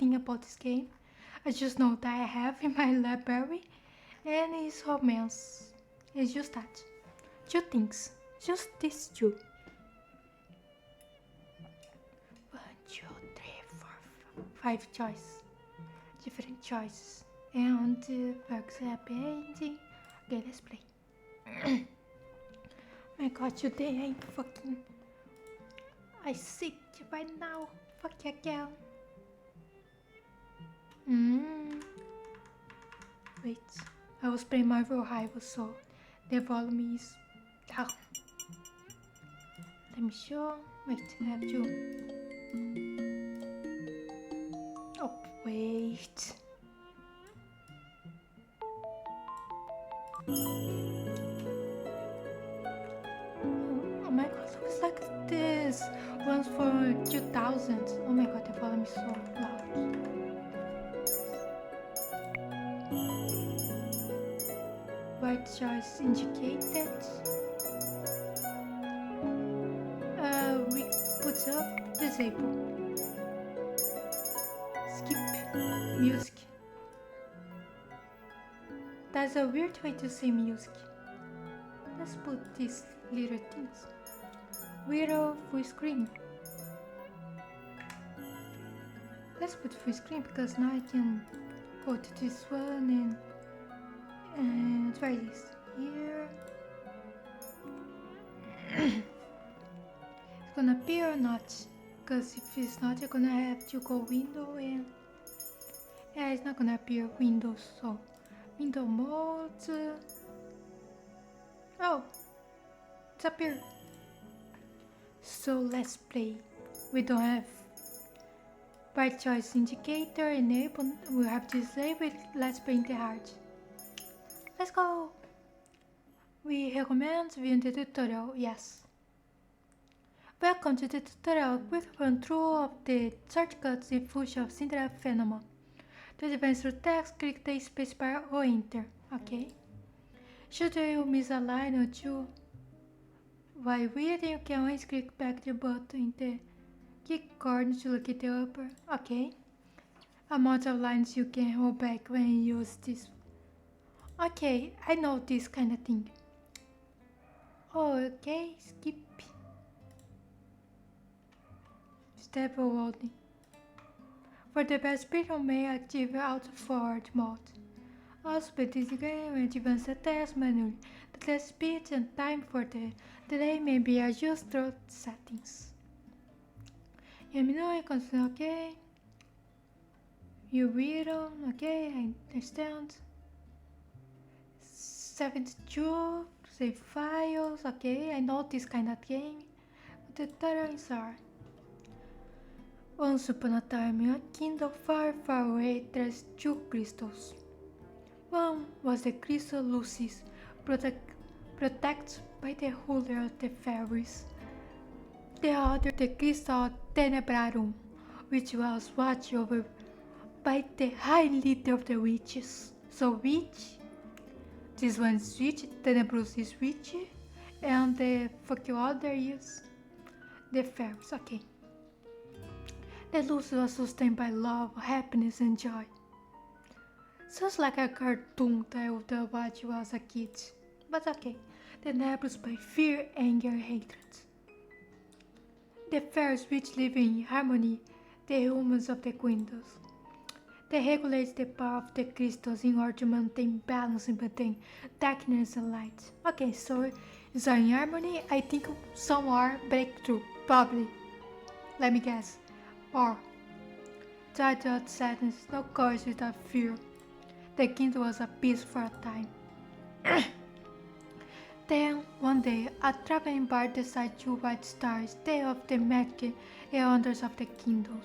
thing about this game. I just know that I have in my library, and it's romance. It's just that. 2 things. Just these 2. 1, 2, 3, 4, 5 choices. Different choices. And works happy ending. Okay, let's play. My god, today I sick right now. Fuck yeah, girl. Wait, I was playing Marvel Rival, so the volume is down. Let me show. Wait, I have to. Oh, wait. Oh my god, looks like this. One's for 2000. Oh my god, the volume is so loud. White choice indicated. We put up disable. Skip music. That's a weird way to say music. Let's put these little things. Weirdo full screen. Let's put full screen because now I can go to this one and try this here. It's gonna appear or not? Because if it's not, you're gonna have to go window and yeah, it's not gonna appear Windows. So window mode. Oh, it's appeared. So let's play. We don't have right choice indicator enabled. We have to disable it. Let's play in the hard. Let's go. We recommend viewing the tutorial. Yes. Welcome to the tutorial. Quick run through of the shortcuts in function of Cinderella phenomenon. To advance through text, click the spacebar or enter. Okay. Should you miss a line or two while reading, you can always click back the button in the key corner to look at the upper. Okay. Amount of lines you can hold back when you use this. Okay, I know this kind of thing. Oh, okay, skip. Step loading. For the best speed, you may activate auto forward mode. Also, by this game, when advance the text manually, the text speed and time for the delay may be adjusted through settings. Let me know, okay. You read them, okay, I understand. 72, save files, okay, I know this kind of game. But the tutorials are. Once upon a time in a kingdom far, far away, there's 2 crystals. One was the crystal Lucis, protected by the ruler of the fairies. The other the crystal Tenebrarum, which was watched over by the high leader of the witches. So which? This one is witch, Tenebrus is witch, and the other is the fairies, okay. The Lucy was sustained by love, happiness, and joy. Sounds like a cartoon that I would have watched when I was a kid. But okay, the Nebrus by fear, anger, and hatred. The fairies which live in harmony, the humans of the windows. They regulate the power of the crystals in order to maintain balance and maintain darkness and light. Okay, so it's in harmony. I think some are breakthrough, probably. Let me guess. Or joy without sadness, no courage without fear. The kingdom was at peace for a time. Then, one day, a traveling bard decided to write stories, tales of the magic and wonders of the kingdoms.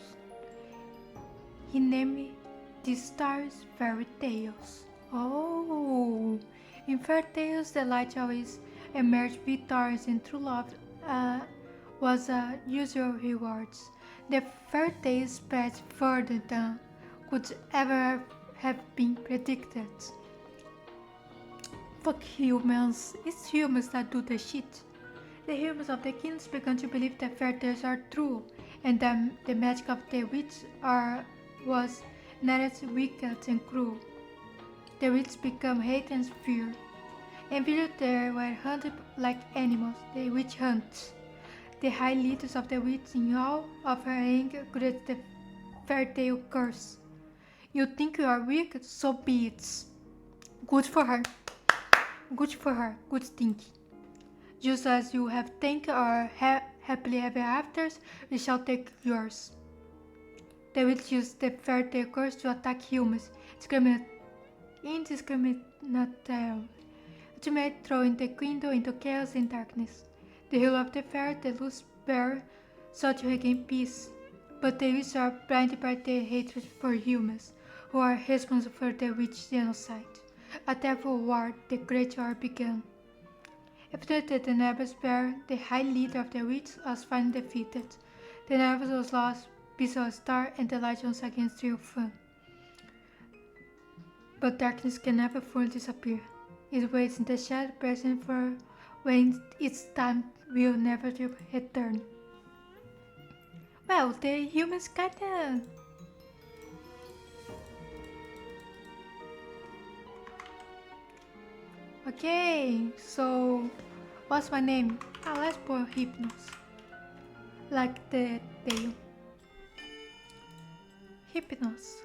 He named these stories fairy tales. Oh, in fairy tales, the light always emerged victorious, and true love was a usual reward. The fairy tales spread further than could ever have been predicted. Fuck humans, it's humans that do the shit. The humans of the kingdoms began to believe that fairy tales are true, and that the magic of the witch was inherently wicked and cruel. The witches become hate and fear. And below there were hunted like animals, the witch hunts. The high leaders of the witch in all of her anger created the fairy tale curse. You think you are wicked, so be it. Good for her. Good for her. Good thinking. Just as you have taken our happily ever afters, we shall take yours. They will use the fairy tale curse to attack humans, indiscriminatorily, ultimately throwing the kingdom into chaos and darkness. The hero of the fairy, the loose bearer, sought to regain peace, but the witches are blinded by their hatred for humans, who are responsible for the witch genocide. A terrible war, the Great War, began. After the nervous bear, the high leader of the witch, was finally defeated. The nervous was lost, peace was star, and the light once again triumphed. But darkness can never fully disappear. It waits in the shadow present for when its time will never return. Well, the humans kinda... Okay, so what's my name? Let's put Hypnos. Like the tail. Hypnos.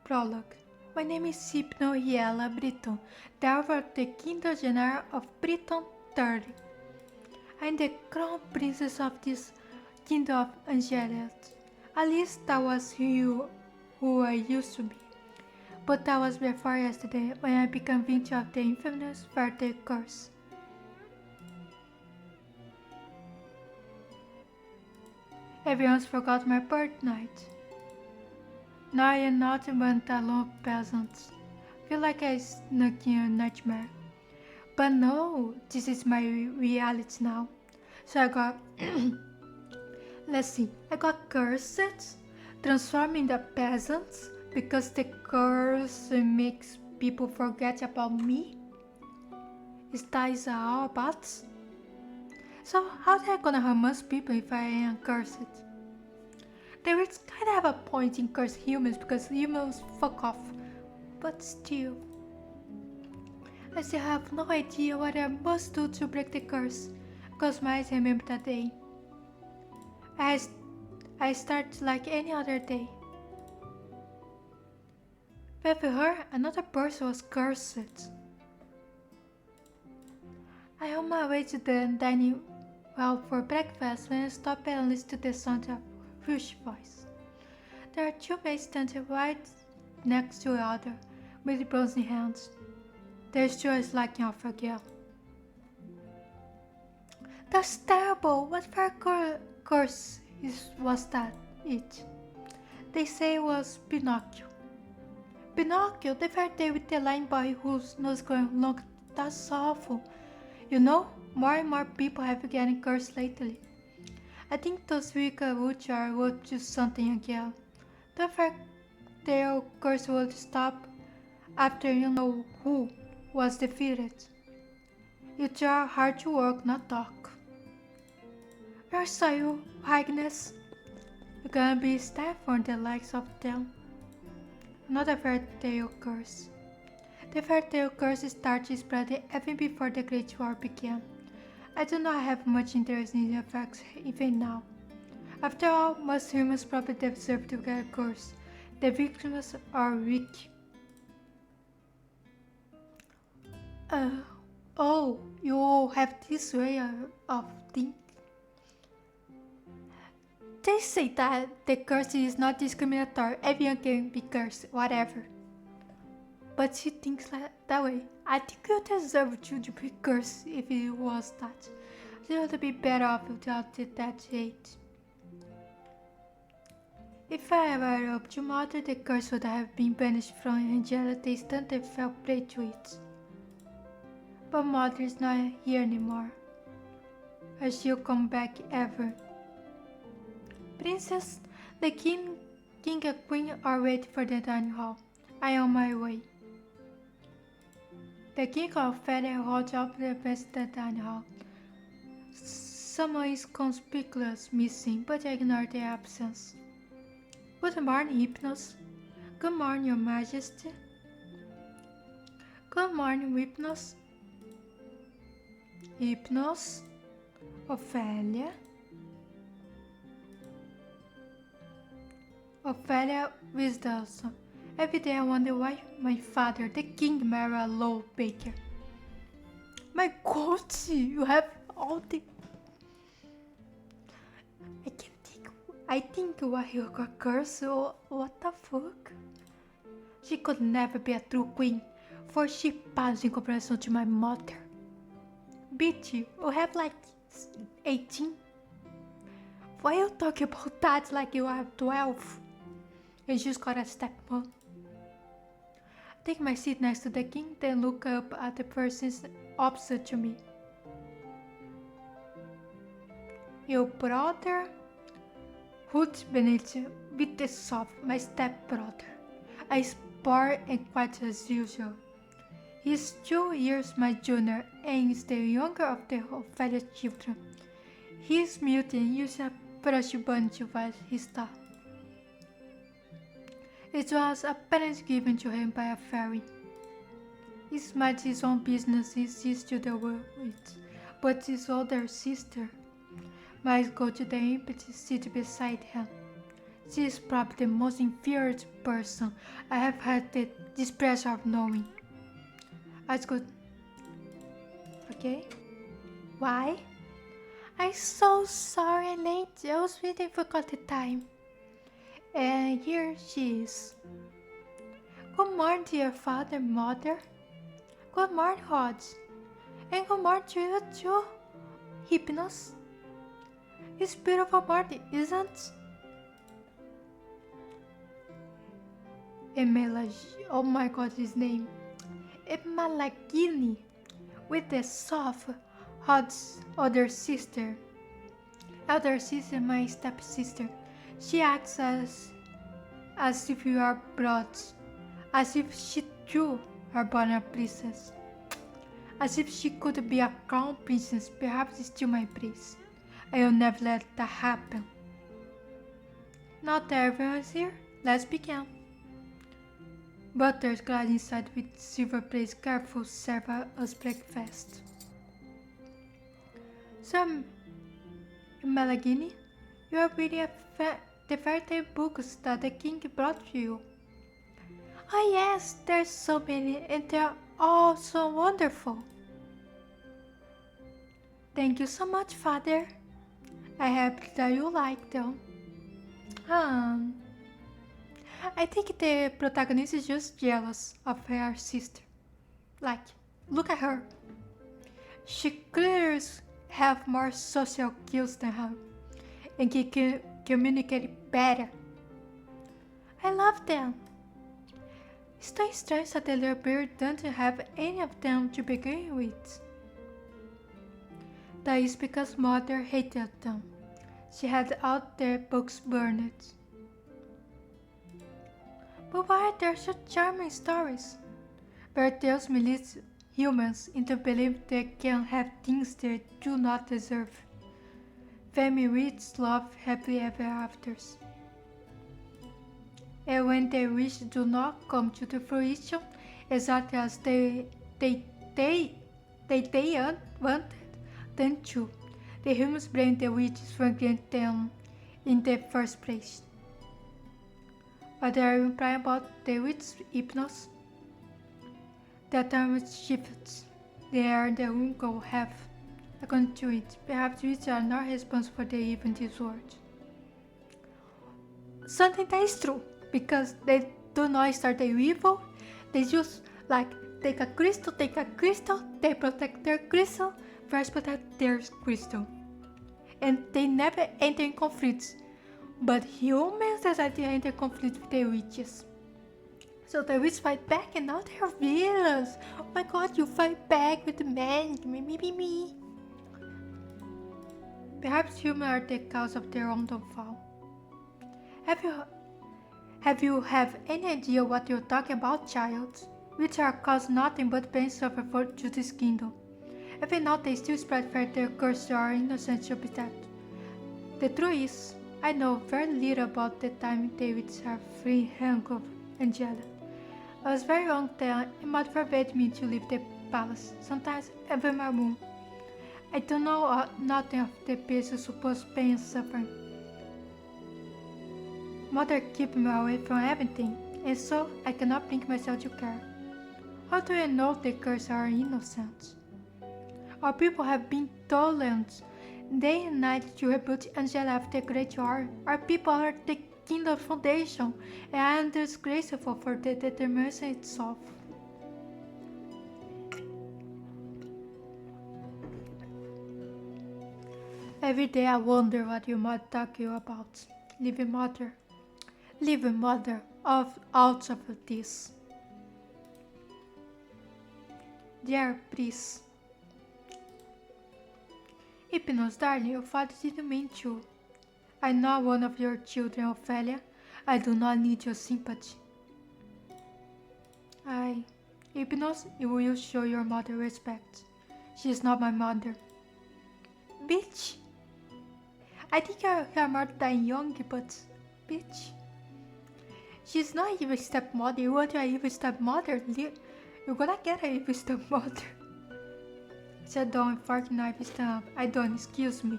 Prologue. My name is Hypno Yella Britton, daughter of the Kingdom General of Britain III. I am the crown princess of this Kingdom of Angelias. At least that was who I used to be. But that was before yesterday, when I became victim of the infamous fairy curse. Everyone's forgot my birth night. Now I am not but a lone peasant. Feel like I snuck in a nightmare. But no, this is my reality now. So I got... let's see, I got cursed, transforming the peasants, because the curse makes people forget about me? Is that all about? So how am I gonna harm most people if I am cursed? They would kinda have a point in curse humans because humans fuck off. But still, I still have no idea what I must do to break the curse, because my eyes remember that day. I start like any other day. With her, another person was cursed. I on my way to the dining hall for breakfast when I stop and listen to the sound of Rush's voice. There are two men standing right next to each other, with bronzy hands. Their two is like off again. That's terrible! What fire curse was that? It. They say it was Pinocchio. Pinocchio, the fairy tale with the lying boy whose nose going long. That's awful. You know, more and more people have been getting cursed lately. I think those wicked witches are up to something again. The fairy tale curse will stop after you know who was defeated. You try hard to work, not talk. You're so, Highness. You're gonna be stabbed for the likes of them. Not a fairy tale curse. The fairy tale curse started spreading even before the Great War began. I do not have much interest in the effects even now. After all, most humans probably deserve to get a curse. The victims are weak. Oh, you have this way of thinking. They say that the curse is not discriminatory, everyone can be cursed, whatever. But she thinks that way. I think you deserve to be cursed if it was that. You would be better off without that hate. If I were up to Mother, the curse would have been banished from Angela the instant they fell prey to it. But Mother is not here anymore. Or she'll come back ever. Princess, the king and queen are waiting for the dining hall. I am on my way. The king of Fairy holds up the best the dining hall. Someone is conspicuous missing, but I ignore their absence. Good morning, Hypnos. Good morning, Your Majesty. Good morning, Hypnos. Hypnos. Ophelia. Ophelia Wisdom. Every day I wonder why my father, the king, married a low baker. My God, you have all the... I think what you got curse or what the fuck? She could never be a true queen, for she pales in comparison to my mother. Bitch, you have like 18. Why you talking about that like you have 12? You just got a stepmom. Take my seat next to the king, then look up at the persons opposite to me. Your brother? Ruth Benedict with the soft, my stepbrother. I spare and quiet as usual. He is 2 years my junior and is the younger of the Ophelia children. He is mute and uses a brush bun to write his thought. It was apparently given to him by a fairy. He minds his own business he sees to the world with, but his older sister might go to the empty seat beside him. She is probably the most inferior person I have had the displeasure of knowing. As good. Okay? Why? I'm so sorry I'm late. I was waiting for the time. And here she is. Good morning, dear father, mother. Good morning, Hodge. And good morning to you too, Hypnos. It's beautiful morning, isn't it? Oh my God, his name. Emalagini, with the soft, Hodge's elder sister, my stepsister. She acts as if you are brought, as if she too are born a princess, as if she could be a crown princess, perhaps still my prince. I will never let that happen. Not everyone is here. Let's begin. Butters glad inside with silver plates careful serve us breakfast. So, Malagini, you are reading the fairy tale books that the king brought you. Oh yes, there's so many and they're all so wonderful. Thank you so much, Father. I hope that you like them. I think the protagonist is just jealous of her sister. Like, look at her. She clearly has more social skills than her and can communicate better. I love them. It's so strange that the little bird doesn't have any of them to begin with. That is because mother hated them. She had all their books burned. But why are there such charming stories? Fairy tales mislead humans into believing they can have things they do not deserve. Family rich love happily ever afters. And when their wishes do not come to fruition exactly as they wanted them to, the humans blame the witches for granting them in the first place. But are you implying about the witches' Hypnos? The term shifts. They are the whom go have. According to it, perhaps witches are not responsible for the evil in this world. Something that is true, because they do not start the evil. They just take a crystal, they protect their crystal, first protect their crystal. And they never enter in conflicts. But humans decide to enter conflict with the witches. So the witches fight back and now they're villains. Oh my God, you fight back with the man. Me. Perhaps humans are the cause of their own downfall. Have you any idea what you're talking about, child? Witches are cause nothing but pain suffer for to this kingdom. Even now they still spread further curse to our innocent habitat. The truth is, I know very little about the time David's her free hand of Angela. I was very young then and mother forbade me to leave the palace, sometimes even my room. I don't know nothing of the peace supposed pain and suffering. Mother kept me away from everything, and so I cannot bring myself to care. How do I know the girls are innocent? Our people have been tolerant day and night to rebuild Angela after the Great War. Our people are the kingdom foundation, and I am disgraceful for the determination itself. Every day I wonder what you might talk you about. Living mother, out of this. Dear, please. Hypnos, darling, your father didn't mean to. I'm not one of your children, Ophelia. I do not need your sympathy. Hypnos, you will show your mother respect. She is not my mother. Bitch. I think you are more than young, but bitch. She's not even stepmother. You want your evil stepmother? You're gonna get an evil stepmother. Said Dawn, fork knife stand up. I don't, excuse me.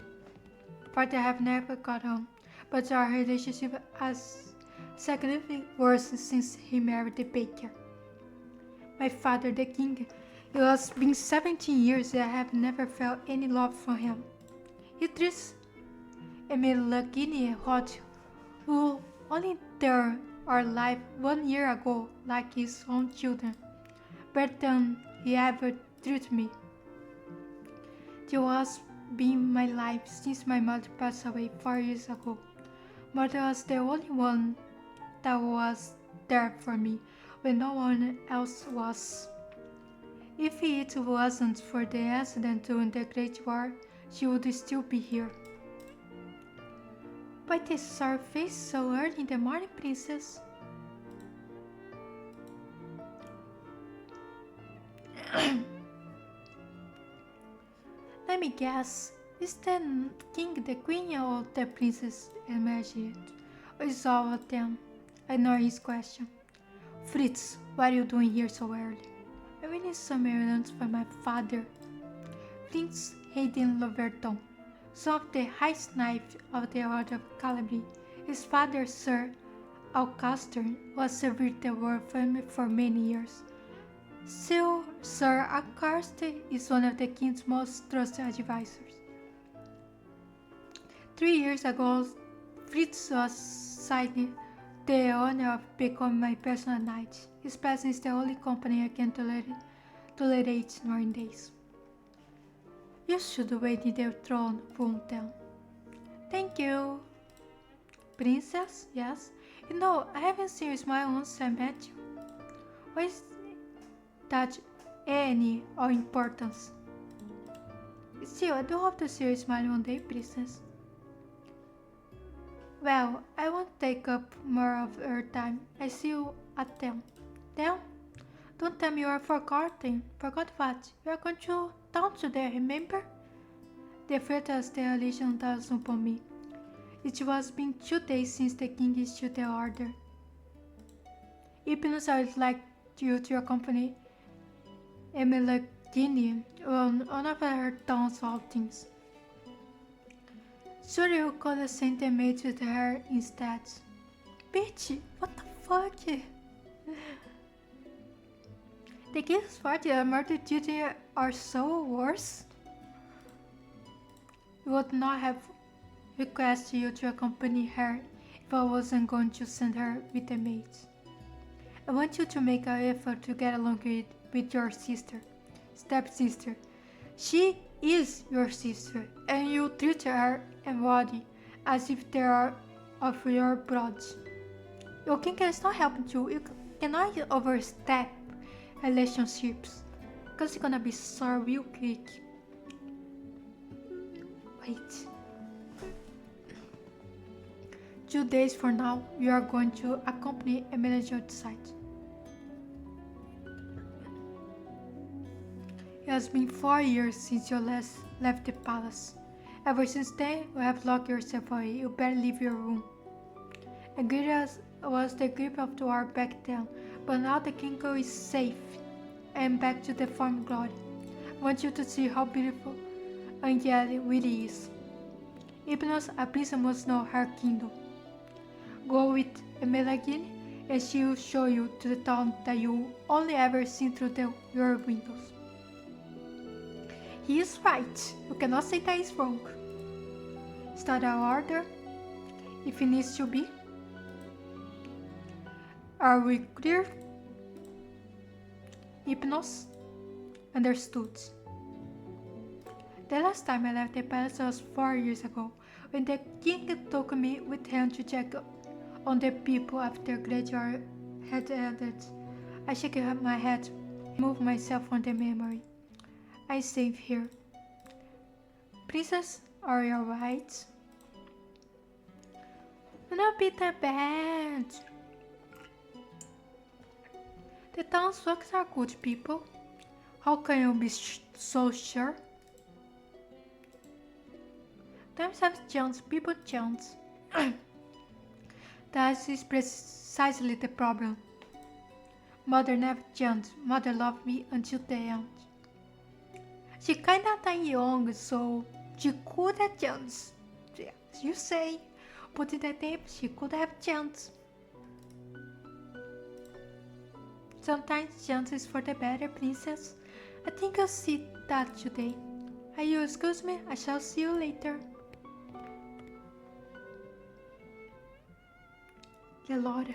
Father have never got on, but our relationship has significantly worse since he married the baker. My father, the king, it has been 17 years that I have never felt any love for him. He treats Emilagini Hot, who only there are alive 1 year ago like his own children, better than he ever treated me. This has been my life since my mother passed away 4 years ago. Mother was the only one that was there for me when no one else was. If it wasn't for the accident during the Great War, she would still be here. Why this sour face so early in the morning, princess? Let me guess. Is the king, the queen, or the princess imagined? Or is all of them? I know his question. Fritz, what are you doing here so early? I really need some errands for my father. Prince Hayden Loverton, son of the highest knight of the Order of Calabria. His father, Sir Alcaster, was served the royal family for many years. Sir Alcaster is one of the king's most trusted advisors. 3 years ago, Fritz was citing the honor of becoming my personal knight. His presence is the only company I can tolerate nowadays. You should wait in the throne room then. Thank you. Princess? Yes? You know, I haven't seen you smile once I met you. Why is that any of importance? Still, I do hope to see you smile one day, princess. Well, I won't take up more of your time. I see you at 10. 10? Don't tell me you are forgotten. Forgot what? We are going to town today, remember? The fetus the religion does upon me. It was been 2 days since the king issued the order. Hypnos, I would like you to accompany Emilagini on one of her town's outings. Sure, you could have sent a maid with her instead. Bitch, what the fuck? The king's party and murder duty are so worse. I would not have requested you to accompany her if I wasn't going to send her with a maid. I want you to make an effort to get along with your sister, stepsister. She is your sister, and you treat her and body as if they are of your blood. Your king is not helping you. You cannot overstep relationships, because it's gonna be so real quick. Wait. 2 days from now, you are going to accompany a manager outside. It has been 4 years since you last left the palace. Ever since then, you have locked yourself away. You better leave your room. And great as was the grip of the war back then, but now the kingdom is safe and back to the former glory. I want you to see how beautiful and yet it really is. Hypnos, a princess must know her kingdom. Go with Emelagine, and she will show you to the town that you only ever seen through your windows. He is right. You cannot say that is wrong. Is that our order? If it needs to be. Are we clear? Hypnos? Understood. The last time I left the palace was 4 years ago, when the king took me with him to check on the people after graduate had ended. I shook my head, removed myself from the memory. I stayed here. Princess, are you alright? Not be that bad. The townsfolk are good people. How can you be so sure? Times have changed, people change. That is precisely the problem. Mother never changed. Mother loved me until the end. She kinda died young, so she could have changed. Yes, you say, but in the tape she could have changed. Sometimes chances for the better, princess. I think I'll see that today. Are you excuse me? I shall see you later. Laura,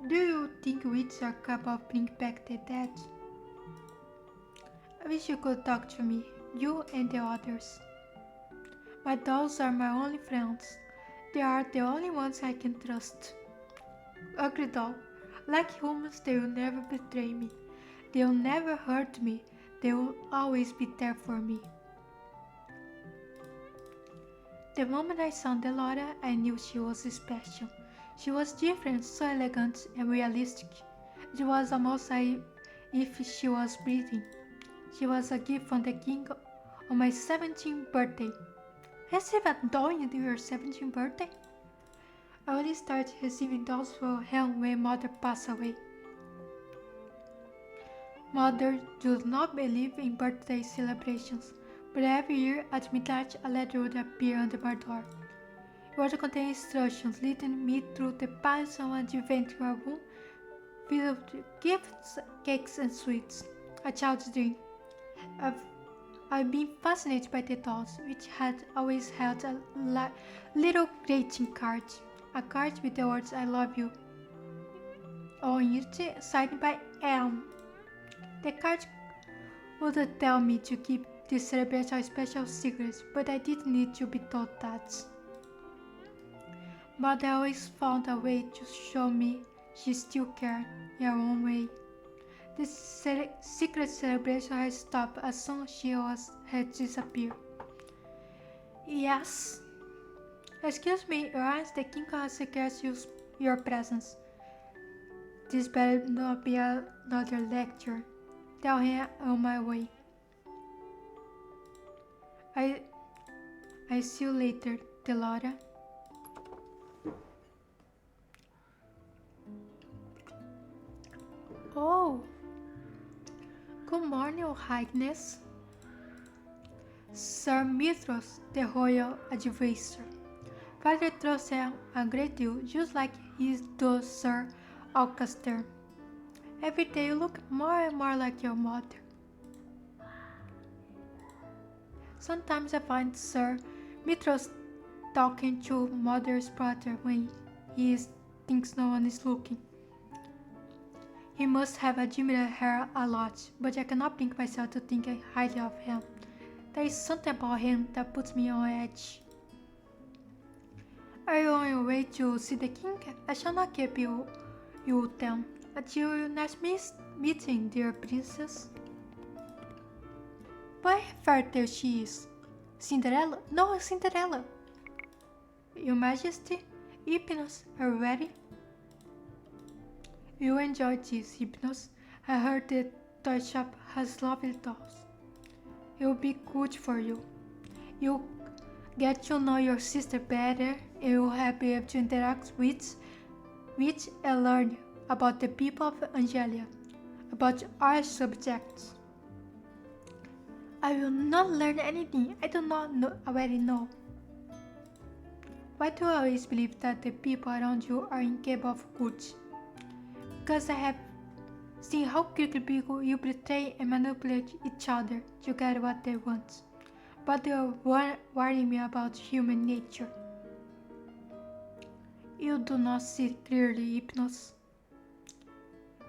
do you think wits are capable of bringing back the dead? I wish you could talk to me, you and the others. My dolls are my only friends. They are the only ones I can trust. Ugly doll, like humans, they will never betray me. They will never hurt me. They will always be there for me. The moment I saw Delora, I knew she was special. She was different, so elegant and realistic. It was almost as if she was breathing. She was a gift from the king on my 17th birthday. Receive a doll on your 17th birthday? I only started receiving dolls from her when mother passed away. Mother does not believe in birthday celebrations, but every year at midnight a letter would appear under my door. It would contain instructions leading me through the palace on an adventure room filled with gifts, cakes, and sweets. A child's dream. I've been fascinated by the dolls, which had always held a little greeting card. A card with the words "I love you" on it, signed by AM. The card would tell me to keep this celebration a special secret, but I didn't need to be told that. Mother always found a way to show me she still cared in her own way. This secret celebration had stopped as soon as she had disappeared. Yes. Excuse me, Your Highness, the king has requested your presence. This better not be another lecture. Tell him on my way. I see you later, Delora. Oh, good morning, Your Highness. Sir Mithras, the royal advisor. Father trusts him a great deal, just like he does Sir Alcaster. Every day you look more and more like your mother. Sometimes I find Sir Mithras talking to Mother's brother when he thinks no one is looking. He must have admired her a lot, but I cannot bring myself to think highly of him. There is something about him that puts me on edge. Are you on your way to see the king? I shall not keep you then. Until your next meeting, dear princess. What fairy she is? Cinderella? No, Cinderella. Your Majesty, Hypnos, are you ready? You enjoy this, Hypnos. I heard the toy shop has lovely dolls. It will be good for you. You get to know your sister better, and you will be able to interact with and learn about the people of Angelia, about our subjects. I will not learn anything I do not already know. Why do I always believe that the people around you are incapable of good? Because I have seen how quickly people you betray and manipulate each other to get what they want. But they are warning me about human nature. You do not see clearly, Hypnos.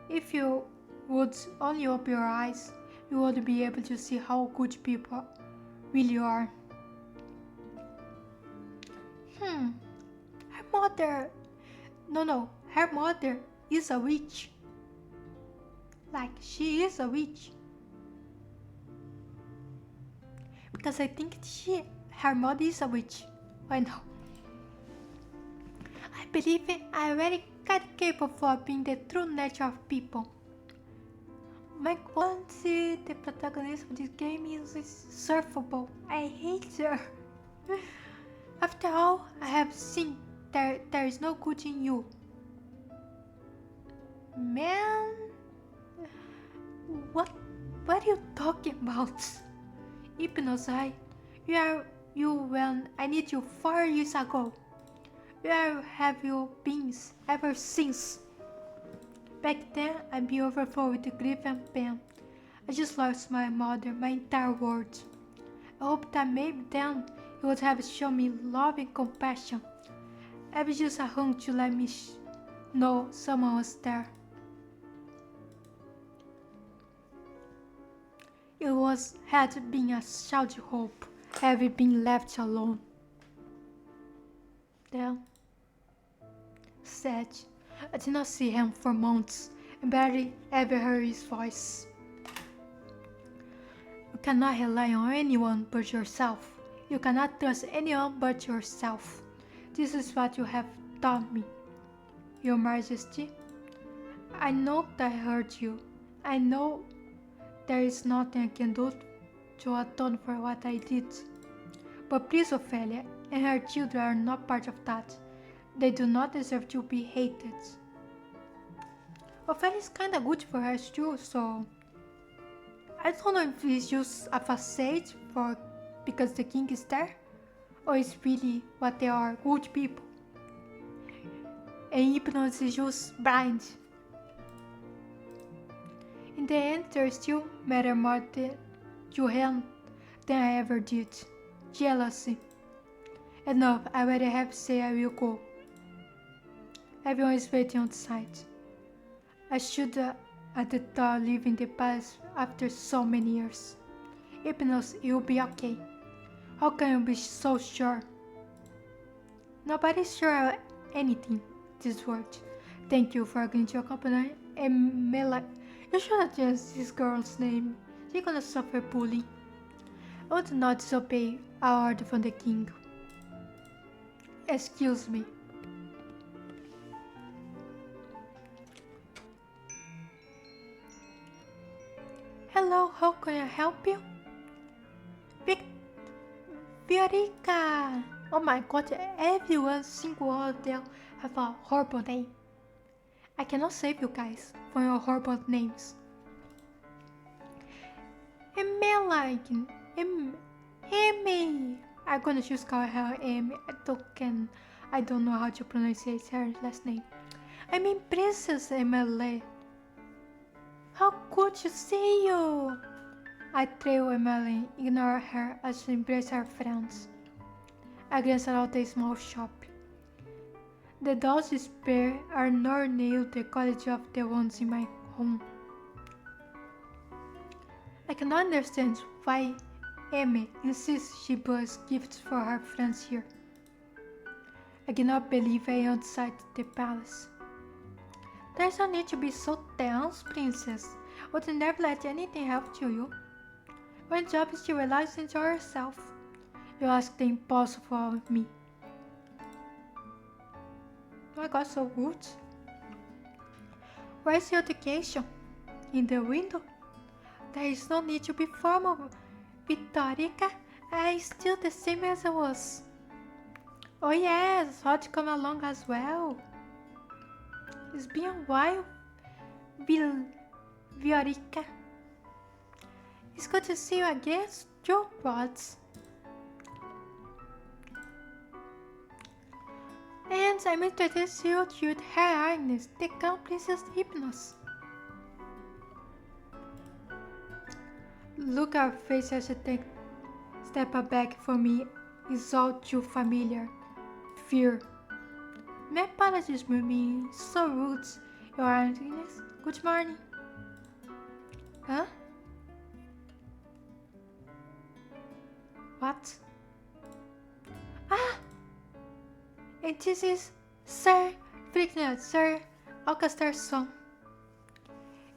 If you would only open your eyes, you would be able to see how good people really are. Her mother... No, her mother is a witch. Like, she is a witch. Because I think her mother is a witch. I know. I believe I am very capable of being the true nature of people. My god, the protagonist of this game is insufferable. I hate her. After all, I have seen there is no good in you. Man, what are you talking about? Hypnosai, you when I need you 4 years ago. Where have you been ever since? Back then, I'd be overflowed with grief and pain. I just lost my mother, my entire world. I hope that maybe then you would have shown me love and compassion. I was just a hunk to let me know someone was there. It had been a shout of hope, having been left alone. Then, sad, I did not see him for months and barely ever heard his voice. You cannot rely on anyone but yourself. You cannot trust anyone but yourself. This is what you have taught me, Your Majesty. I know that I hurt you. I know there is nothing I can do to atone for what I did. But please, Ophelia and her children are not part of that. They do not deserve to be hated. Ophelia is kinda good for her too, so... I don't know if it's just a facade because the king is there, or it's really what they are, good people. And Hypnos is just blind. In the end, there still matter more to him than I ever did. Jealousy. Enough, I already have to say I will go. Everyone is waiting outside. I should at the door leaving the palace after so many years. Hypnos, you'll be okay. How can you be so sure? Nobody's sure of anything this world. Thank you for agreeing to accompany and Mela. You should not change this girl's name. She's gonna suffer bullying. I would not disobey our order from the king. Excuse me. Hello, how can I help you? Viorica! Oh my god, every single one of them have a horrible name. I cannot save you guys from your horrible names. Emeline, Amy. I'm gonna just call her Amy. I don't know how to pronounce her last name. I mean Princess Emily. How could you see you? I trail Emily, ignore her as she embraces her friends. I glance around the small shop. The dolls spare are nor near the quality of the ones in my home. I cannot understand why Amy insists she buys gifts for her friends here. I cannot believe I am outside the palace. There's no need to be so tense, princess. Would never let anything happen to you. Your job is to relax and enjoy yourself. You ask the impossible of me. Oh, I got so good. Where's your education? In the window? There is no need to be formal, Vitorica. I'm still the same as I was. Oh yes, how'd you come along as well? It's been a while, Viorica. It's good to see you again, Joe Rods. And I'm introduced you to Her Highness, the Crown Princess Hypnos. Look at her face as she takes step back from me is all too familiar. Fear. My apologies for being so rude, Your Highness. Good morning. Huh? What? Ah! And this is Sir Sir Augusta's son.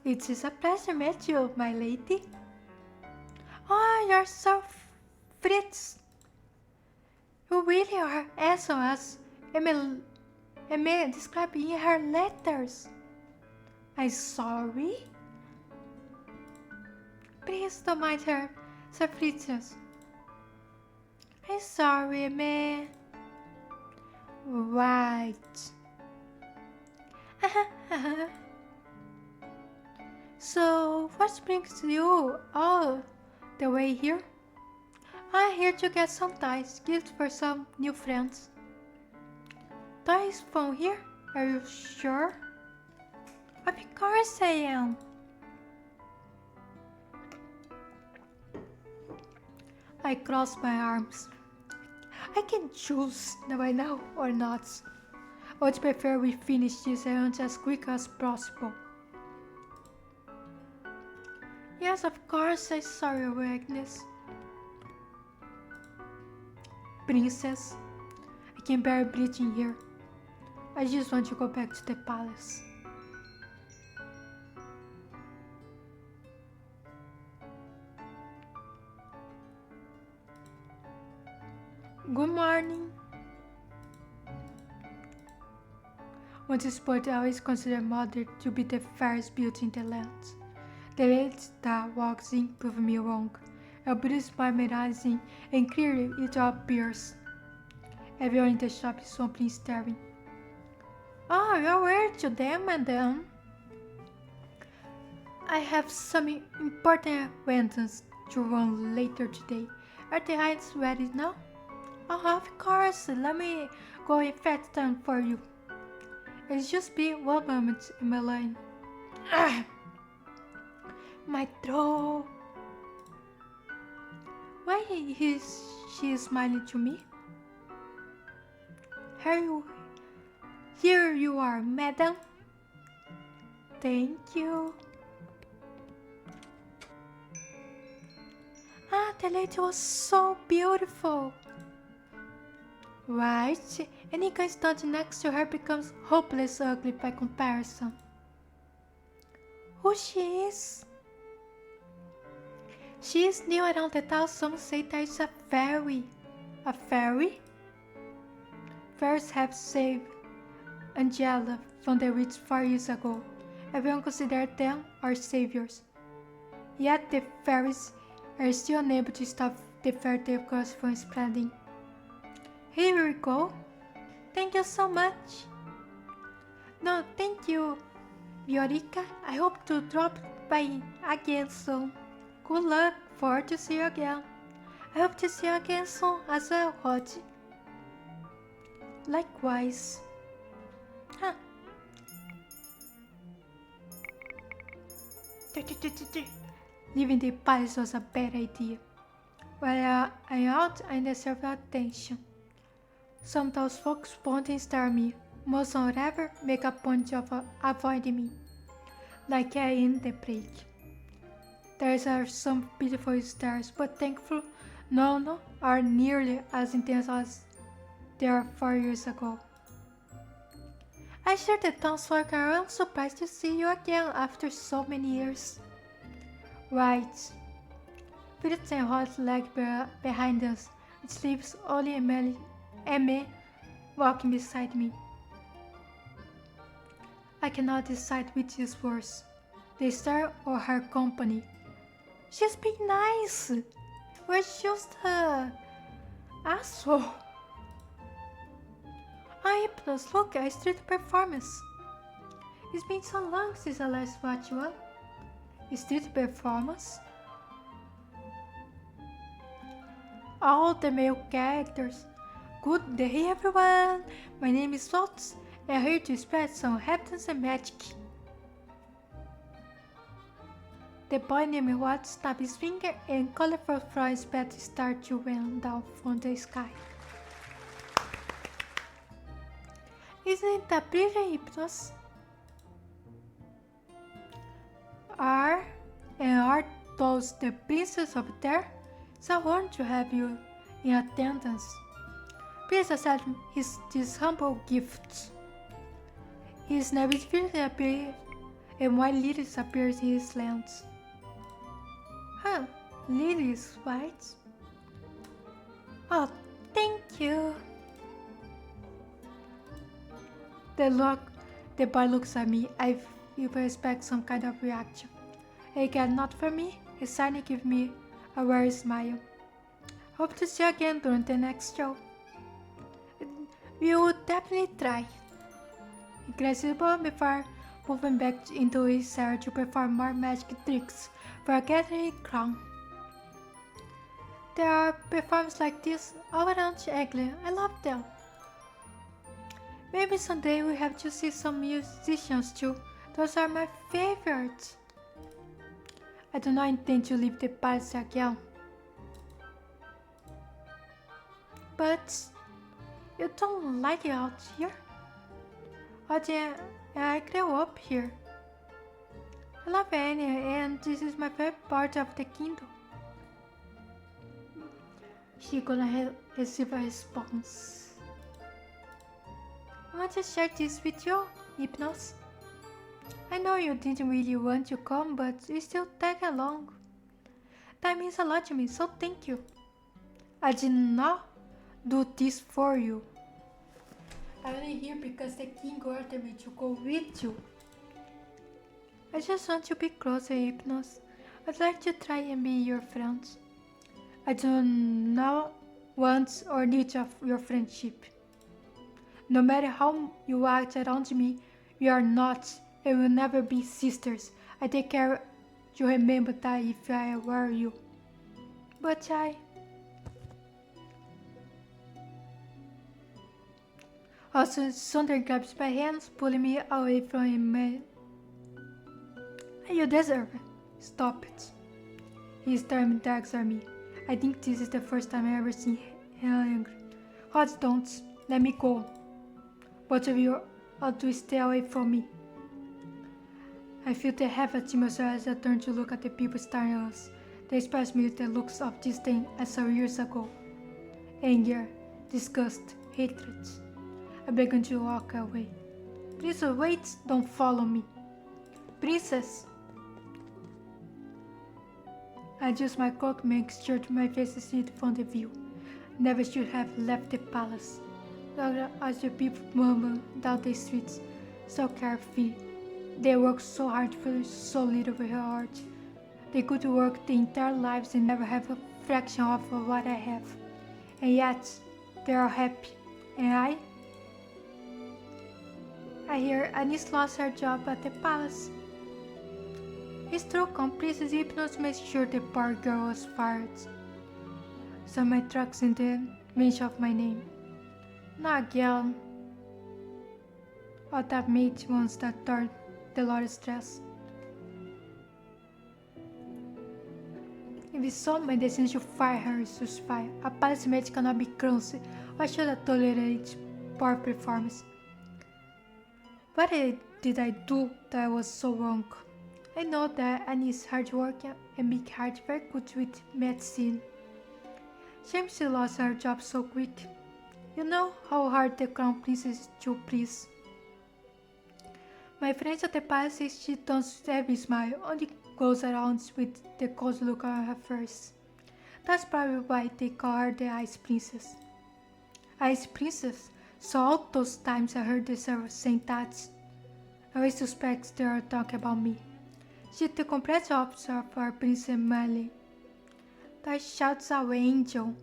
It is a pleasure to meet you, my lady. Oh, you're so Fritz. You really are as Emma described in her letters. I'm sorry. Please don't mind her, Sir Fritz. I'm sorry, Emma. Right. So, what brings you all the way here? I'm here to get some toys, gifts for some new friends. Toys from here? Are you sure? Of course I am. I cross my arms. I can choose right now or not. I would prefer we finish this errand as quick as possible. Yes, of course, I saw your Agnes. Princess, I can bear bleeding here. I just want to go back to the palace. Good morning. On this point, I always consider Mother to be the fairest beauty in the land. The lady that walks in proved me wrong. I bruised by memorizing, and clearly it all appears. Everyone in the shop is simply staring. Oh, you're weird today, madam. I have some important errands to run later today. Are the heights ready now? Oh, of course. Let me go and fetch them for you. It's just been 1 moment, Emmeline. My throat. Why is she smiling to me? Here you are, madam. Thank you. Ah, the lady was so beautiful. Right? Any guy standing next to her becomes hopelessly ugly by comparison. Who she is? She is new around the town. Some say that it's a fairy. A fairy? Fairies have saved Angela from the witch 4 years ago. Everyone considered them our saviors. Yet the fairies are still unable to stop the fairy curse from spreading. Here we go. Thank you so much. No, thank you, Viorica. I hope to drop by again soon. Good luck. Forward to see you again. I hope to see you again soon as well, Rod. Likewise. Huh. Leaving the palace was a bad idea. While I'm out, I deserve attention. Some of those folks won't stare me. Most don't ever make a point of avoiding me, like I in the break. There are some beautiful stares, but thankfully none are nearly as intense as they were 4 years ago. I share the townsfolk are surprised to see you again after so many years. Right. Fritz and Rod lag behind us. It leaves only Emma walking beside me. I cannot decide which is worse, the star or her company. She's being nice. We're just asshole. Ah, Hypnos, look, a street performance. It's been so long since I last watched one. Street performance? All the male characters. Good day, everyone. My name is Lotus, and I'm here to spread some happiness and magic. The boy named Watts snapped his finger, and colorful flowers began to start to rain down from the sky. Isn't that brilliant, Hypnos? Are those the princes up there? So I want to have you in attendance. Please accept these humble gifts. His name is really appear, and white lilies appear in his lands. Huh, lilies, right? Oh, thank you. The boy looks at me. I expect some kind of reaction. Again, not for me. He suddenly gives me a weary smile. Hope to see you again during the next show. We will definitely try. He glances before moving back into his chair to perform more magic tricks for a gathering crown. There are performances like this all around England. I love them. Maybe someday we have to see some musicians too. Those are my favorites. I do not intend to leave the palace again. But you don't like it out here? Oh dear, I grew up here. I love Annie, and this is my favorite part of the kingdom. She gonna receive a response. I want to share this with you, Hypnos. I know you didn't really want to come, but you still tag along. That means a lot to me, so thank you. I did not do this for you. I'm only here because the king ordered me to go with you. I just want to be closer, Hypnos. I'd like to try and be your friend. I do not want or need your friendship. No matter how you act around me, we are not and will never be sisters. I take care to remember that if I were you. But Also, Sunder grabs my hands, pulling me away from him. You deserve it. Stop it. He stormed dogs at me. I think this is the first time I ever seen him angry. Hodge, don't. Let me go. Both of you ought to stay away from me. I feel the heavy atmosphere as I turn to look at the people staring at us. They express me with the looks of disdain I saw years ago. Anger, disgust, hatred. I began to walk away. Please wait, don't follow me. Princess! I adjust my cloak, make sure my face is hid from the view. Never should have left the palace. As the people murmur down the streets, so carefree. They work so hard for so little reward. They could work the entire lives and never have a fraction of what I have. And yet, they are happy. And I hear Anis lost her job at the palace. It's true, Princess Hypnos made sure the poor girl was fired. So my tracks in the mention of my name. Not again. Or that made once that turned the Lord's dress. If we saw my decision to fire her is justified, a palace mate cannot be clumsy. Why should I tolerate poor performance? What did I do that was so wrong? I know that Annie is hardworking and big heart very good with medicine. Shame she lost her job so quick. You know how hard the crown princess is to please. My friends at the palace say she doesn't ever smile, only goes around with the cold look on her face. That's probably why they call her the Ice Princess. Ice Princess? So all those times I heard the servers saying that, I always suspect they are talking about me. She's the complete opposite of our Princess Melly. That shouts away, angel.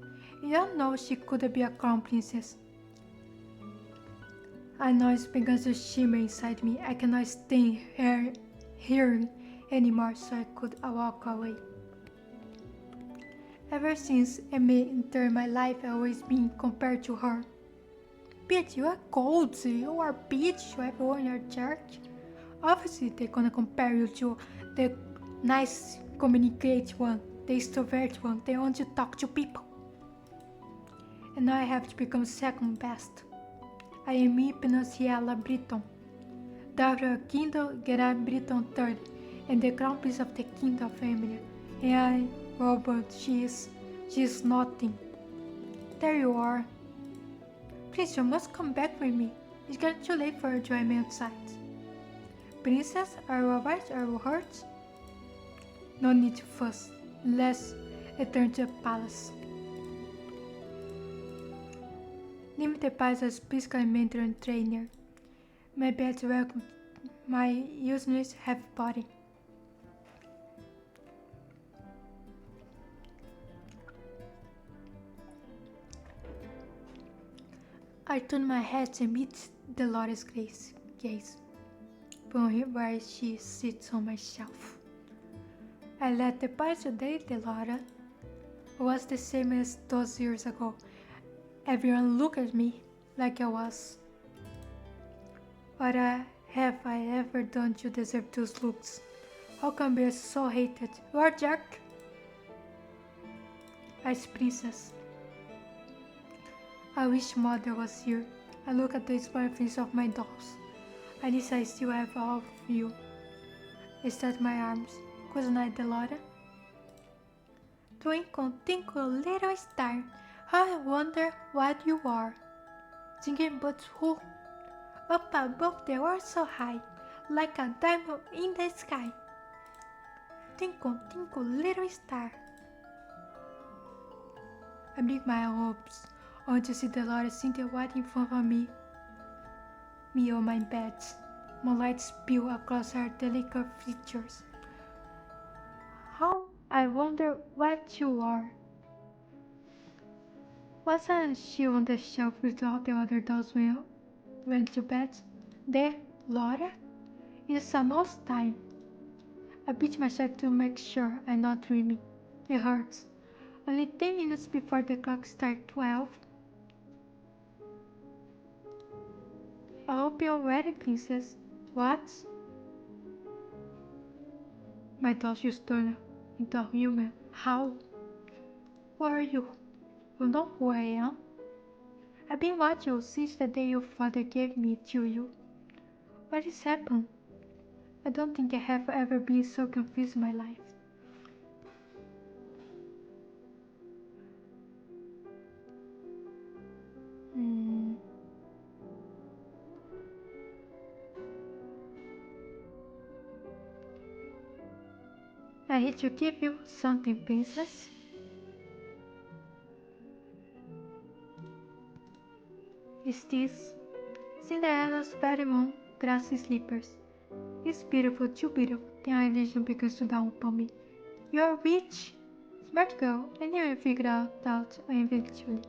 You don't know she could be a crown princess. A noise began to shimmer inside me. I cannot stand here anymore, so I could walk away. Ever since Emma entered my life, I've always been compared to her. Bitch, you are cold. You are bitch. Everyone in your church. Obviously, they're gonna compare you to the nice, communicate one, the extrovert one. They want to talk to people. And now I have to become second best. I am Ciela Britton, daughter of Kingdom Gerard Britton III, and the crown prince of the Kingdom family. And I, Robert, she is nothing. There you are. Please, you must come back with me. It's getting too late for enjoyment outside. Princess, are you alright? Are you hurt? No need to fuss. Let's return to the palace. Limited Palace as physical mentor and trainer. My best welcome my useless heavy body. I turned my head to meet Dolores' gaze, from where she sits on my shelf. I let the past today, Delora, was the same as those years ago. Everyone looked at me like I was. What have I ever done to deserve those looks? How come I be so hated? You are jerk. As princess. I wish mother was here. I look at the small face of my dolls. At least I still have all of you. Except my arms. Wasn't I, Delora? Twinkle, twinkle, little star. How I wonder what you are. Thinking but who? Up above the world so high, like a diamond in the sky. Twinkle, twinkle, little star. I blink my hopes. I want to see the Lord sitting right in front of me. Me on my bed. Moonlight spill across her delicate features. How I wonder what you are. Wasn't she on the shelf with all the other dolls when went to bed? There, Laura? It's almost time. I beat myself to make sure I'm not dreaming. It hurts. Only 10 minutes before the clock strikes 12. I hope you're ready, princess. What? My thoughts just turned into a human. How? Who are you? You know who I am? I've been watching you since the day your father gave me to you. What has happened? I don't think I have ever been so confused in my life. I hate to give you something, princess. Is this Cinderella's very own grassy slippers? It's beautiful, too beautiful. The religion begins to down upon me. You're rich! Smart girl, I never figured out eventually.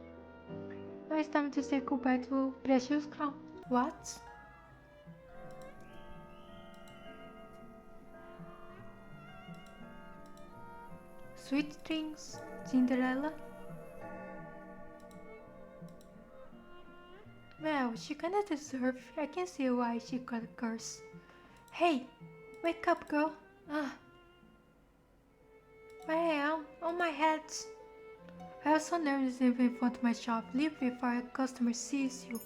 Now it's time to say goodbye to Precious Crown. What? Sweet dreams, Cinderella? Well, she kinda deserved. I can see why she got a curse. Hey, wake up, girl. Where I am? On my head. I was so nervous even in front of my shop. Leave before a customer sees you.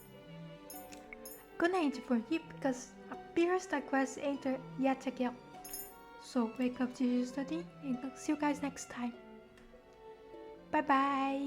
Good night for you because appears that quest enter yet again. So wake up to your study and see you guys next time. Bye bye.